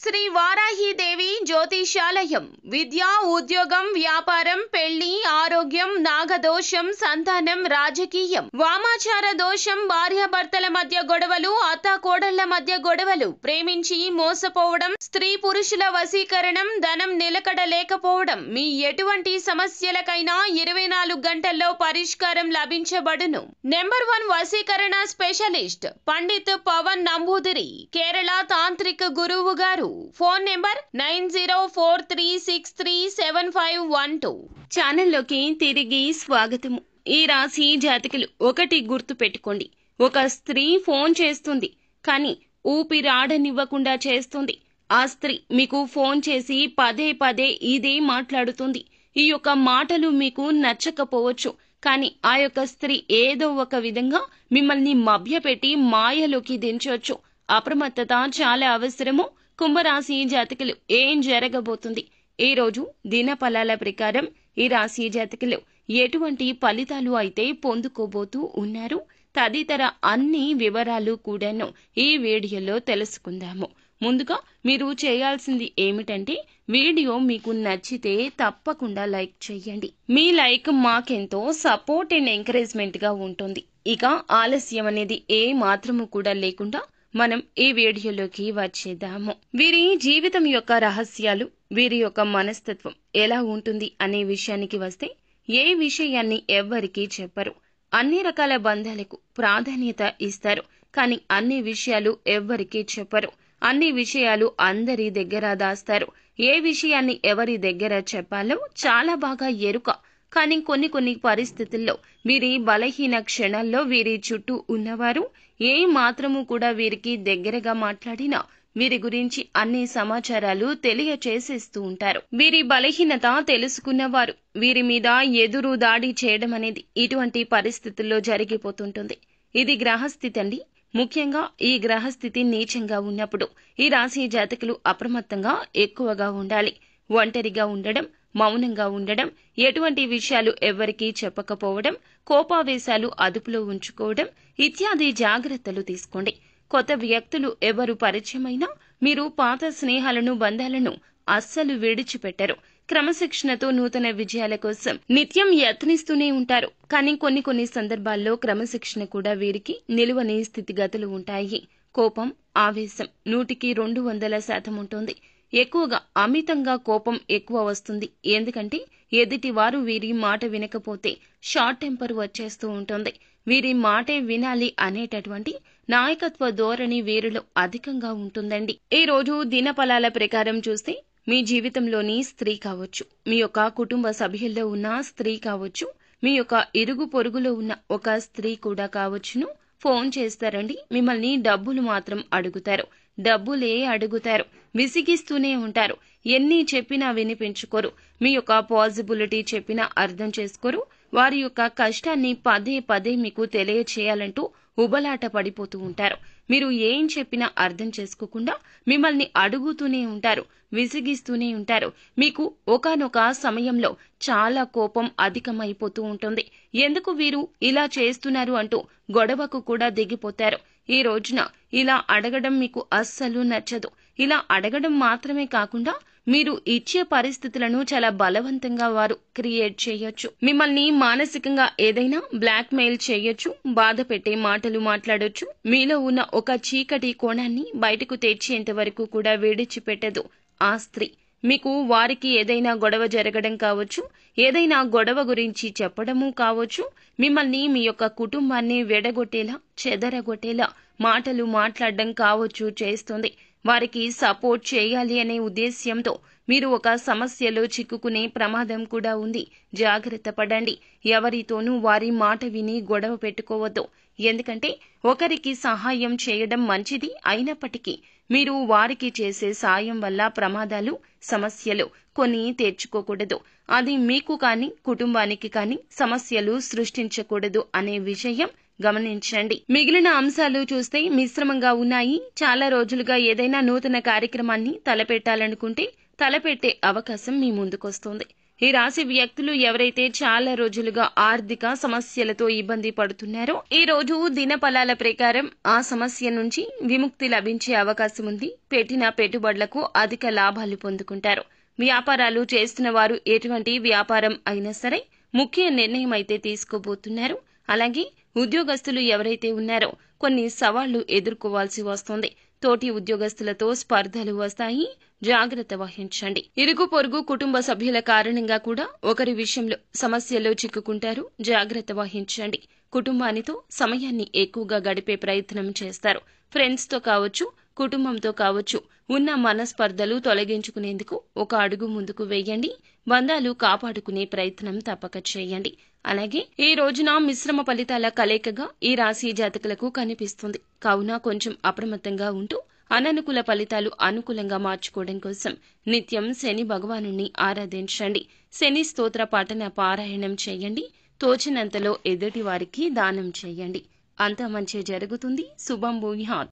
శ్రీ వారాహీదేవి జ్యోతిషాలయం విద్య, ఉద్యోగం, వ్యాపారం, పెళ్లి, ఆరోగ్యం, నాగదోషం, సంతానం, రాజకీయం, వామాచార దోషం, భార్యాభర్తల మధ్య గొడవలు, అత్తాకోడళ్ల మధ్య గొడవలు, ప్రేమించి మోసపోవడం, స్త్రీ పురుషుల వశీకరణం, ధనం నిలకడ లేకపోవడం, మీ ఎటువంటి సమస్యలకైనా 24 గంటల్లో పరిష్కారం లభించబడును. నెంబర్ 1 వశీకరణ స్పెషలిస్ట్ పండిత్ పవన్ నంబూదిరి, కేరళ తాంత్రిక గురువు గారు. Phone number 9043637512. ఛానల్లోకి తిరిగి స్వాగతము. ఈ రాశి జాతకులు ఒకటి గుర్తు పెట్టుకోండి. ఒక స్త్రీ ఫోన్ చేస్తుంది, కానీ ఊపిరాడనివ్వకుండా చేస్తుంది. ఆ స్త్రీ మీకు ఫోన్ చేసి పదే పదే ఇదే మాట్లాడుతుంది. ఈ యొక్క మాటలు మీకు నచ్చకపోవచ్చు, కానీ ఆ యొక్క స్త్రీ ఏదో ఒక విధంగా మిమ్మల్ని మభ్యపెట్టి మాయలోకి దించవచ్చు. అప్రమత్తత చాలా అవసరము. కుంభరాశి జాతకులు ఏం జరగబోతుంది? ఈ రోజు దినఫలాల ప్రకారం ఈ రాశి జాతకులు ఎటువంటి ఫలితాలు అయితే పొందుకోబోతూ ఉన్నారు తదితర అన్ని వివరాలు కూడాను ఈ వీడియోలో తెలుసుకుందాము. ముందుగా మీరు చేయాల్సింది ఏమిటంటే, వీడియో మీకు నచ్చితే తప్పకుండా లైక్ చేయండి. మీ లైక్ మాకెంతో సపోర్ట్ అండ్ ఎంకరేజ్మెంట్ గా ఉంటుంది. ఇక ఆలస్యం అనేది ఏ మాత్రము కూడా లేకుండా మనం ఈ వీడియోలోకి వచ్చేద్దాము. వీరి జీవితం యొక్క రహస్యాలు, వీరి యొక్క మనస్తత్వం ఎలా ఉంటుంది అనే విషయానికి వస్తే, ఏ విషయాన్ని ఎవ్వరికీ చెప్పరు. అన్ని రకాల బంధాలకు ప్రాధాన్యత ఇస్తారు, కానీ అన్ని విషయాలు ఎవ్వరికీ చెప్పరు. అన్ని విషయాలు అందరి దగ్గర దాస్తారు. ఏ విషయాన్ని ఎవరి దగ్గర చెప్పాలో చాలా బాగా ఎరుక. కానీ కొన్ని పరిస్థితుల్లో వీరి బలహీన క్షణాల్లో వీరి చుట్టూ ఉన్నవారు ఏ మాత్రము కూడా వీరికి దగ్గరగా మాట్లాడినా వీరి గురించి అన్ని సమాచారాలు తెలియచేసేస్తూ ఉంటారు. వీరి బలహీనత తెలుసుకున్నవారు వీరి మీద ఎదురు దాడి చేయడం అనేది ఇటువంటి పరిస్థితుల్లో జరిగిపోతుంటుంది. ఇది గ్రహస్థితి అండి. ముఖ్యంగా ఈ గ్రహస్థితి నీచంగా ఉన్నప్పుడు ఈ రాశి జాతకులు అప్రమత్తంగా ఎక్కువగా ఉండాలి. ఒంటరిగా ఉండడం, మౌనంగా ఉండడం, ఎటువంటి విషయాలు ఎవ్వరికీ చెప్పకపోవడం, కోపావేశాలు అదుపులో ఉంచుకోవడం ఇత్యాది జాగ్రత్తలు తీసుకోండి. కొత్త వ్యక్తులు ఎవరు పరిచయమైనా మీరు పాత స్నేహాలను, బంధాలను అస్సలు విడిచిపెట్టరు. క్రమశిక్షణతో నూతన విజయాల కోసం నిత్యం యత్నిస్తూనే ఉంటారు. కానీ కొన్ని సందర్భాల్లో క్రమశిక్షణ కూడా వీరికి నిలువని స్థితిగతులు ఉంటాయి. కోపం, ఆవేశం 100కి 200% ఉంటుంది. ఎక్కువగా అమితంగా కోపం ఎక్కువ వస్తుంది. ఎందుకంటే ఎదుటివారు వీరి మాట వినకపోతే షార్ట్ టెంపర్ వచ్చేస్తూ ఉంటుంది. వీరి మాటే వినాలి అనేటటువంటి నాయకత్వ ధోరణి వీరిలో అధికంగా ఉంటుందండి. ఈ రోజు దినఫలాల ప్రకారం చూస్తే, మీ జీవితంలోని స్త్రీ కావచ్చు, మీ యొక్క కుటుంబ సభ్యుల్లో ఉన్న స్త్రీ కావచ్చు, మీ యొక్క ఇరుగు పొరుగులో ఉన్న ఒక స్త్రీ కూడా కావచ్చును, ఫోన్ చేస్తారండి. మిమ్మల్ని డబ్బులు మాత్రం అడుగుతారు. డబ్బులే అడుగుతారు. విసిగిస్తూనే ఉంటారు. ఎన్ని చెప్పినా వినిపించుకోరు. మీ యొక్క పాజిబిలిటీ చెప్పినా అర్థం చేసుకోరు. వారి యొక్క కష్టాన్ని పదే పదే మీకు తెలియచేయాలంటూ ఉబలాట పడిపోతూ ఉంటారు. మీరు ఏం చెప్పినా అర్థం చేసుకోకుండా మిమ్మల్ని అడుగుతూనే ఉంటారు, విసిగిస్తూనే ఉంటారు. మీకు ఒకానొక సమయంలో చాలా కోపం అధికమైపోతూ ఉంటుంది. ఎందుకు వీరు ఇలా చేస్తున్నారు అంటూ గొడవకు కూడా దిగిపోతారు. ఈ రోజున ఇలా అడగడం మీకు అస్సలు నచ్చదు. ఇలా అడగడం మాత్రమే కాకుండా మీరు ఇచ్చే పరిస్థితులను చాలా బలవంతంగా వారు క్రియేట్ చేయొచ్చు. మిమ్మల్ని మానసికంగా ఏదైనా బ్లాక్ మెయిల్ చేయొచ్చు, బాధ పెట్టే మాటలు మాట్లాడొచ్చు. మీలో ఉన్న ఒక చీకటి కోణాన్ని బయటకు తెచ్చేంత వరకు కూడా విడిచిపెట్టదు ఆ స్త్రీ. మీకు వారికి ఏదైనా గొడవ జరగడం కావచ్చు, ఏదైనా గొడవ గురించి చెప్పడము కావచ్చు, మిమ్మల్ని, మీ యొక్క కుటుంబాన్ని వెడగొట్టేలా, చెదరగొట్టేలా మాటలు మాట్లాడడం కావచ్చు చేస్తుంది. వారికి సపోర్ట్ చేయాలి అనే ఉద్దేశ్యంతో మీరు ఒక సమస్యలో చిక్కుకునే ప్రమాదం కూడా ఉంది. జాగ్రత్త పడండి. ఎవరితోనూ వారి మాట విని గొడవ పెట్టుకోవద్దు. ఎందుకంటే ఒకరికి సహాయం చేయడం మంచిది అయినప్పటికీ మీరు వారికి చేసే సాయం వల్ల ప్రమాదాలు, సమస్యలు కొని తెచ్చుకోకూడదు. అది మీకు కానీ కుటుంబానికి కానీ సమస్యలు సృష్టించకూడదు అనే విషయం గమనించండి. మిగిలిన అంశాలు చూస్తే మిశ్రమంగా ఉన్నాయి. చాలా రోజులుగా ఏదైనా నూతన కార్యక్రమాన్ని తలపెట్టాలనుకుంటే తలపెట్టే అవకాశం మీ ముందుకొస్తుంది. ఈ రాశి వ్యక్తులు ఎవరైతే చాలా రోజులుగా ఆర్థిక సమస్యలతో ఇబ్బంది పడుతున్నారో ఈ రోజు దినఫలాల ప్రకారం ఆ సమస్య నుంచి విముక్తి లభించే అవకాశం ఉంది. పెట్టిన పెట్టుబడులకు అధిక లాభాలు పొందుకుంటారు. వ్యాపారాలు చేస్తున్న వారు ఎటువంటి వ్యాపారం అయినా సరే ముఖ్య నిర్ణయం అయితే తీసుకోబోతున్నారు. అలాగే ఉద్యోగస్తులు ఎవరైతే ఉన్నారో కొన్ని సవాళ్లు ఎదుర్కోవాల్సి వస్తుంది. తోటి ఉద్యోగస్తులతో స్పర్ధలు వస్తాయి, జాగ్రత్త వహించండి. ఇరుగు పొరుగు కుటుంబ సభ్యుల కారణంగా కూడా ఒకరి విషయంలో సమస్యల్లో చిక్కుకుంటారు, జాగ్రత్త వహించండి. కుటుంబానితో సమయాన్ని ఎక్కువగా గడిపే ప్రయత్నం చేస్తారు. ఫ్రెండ్స్ తో కావచ్చు, కుటుంబంతో కావచ్చు, ఉన్న మనస్పర్ధలు తొలగించుకునేందుకు ఒక అడుగు ముందుకు వేయండి. బంధాలు కాపాడుకునే ప్రయత్నం తప్పక చేయండి. అలాగే ఈ రోజున మిశ్రమ ఫలితాల కలయికగా ఈ రాశి జాతకులకు కనిపిస్తుంది. కావున కొంచెం అప్రమత్తంగా ఉంటూ అననుకూల ఫలితాలు అనుకూలంగా మార్చుకోవడం కోసం నిత్యం శని భగవానుణ్ణి ఆరాధించండి. శని స్తోత్ర పఠన పారాయణం చేయండి. తోచినంతలో ఎదుటి వారికి దానం చేయండి. అంతా మంచి జరుగుతుంది. శుభం భూయాత్.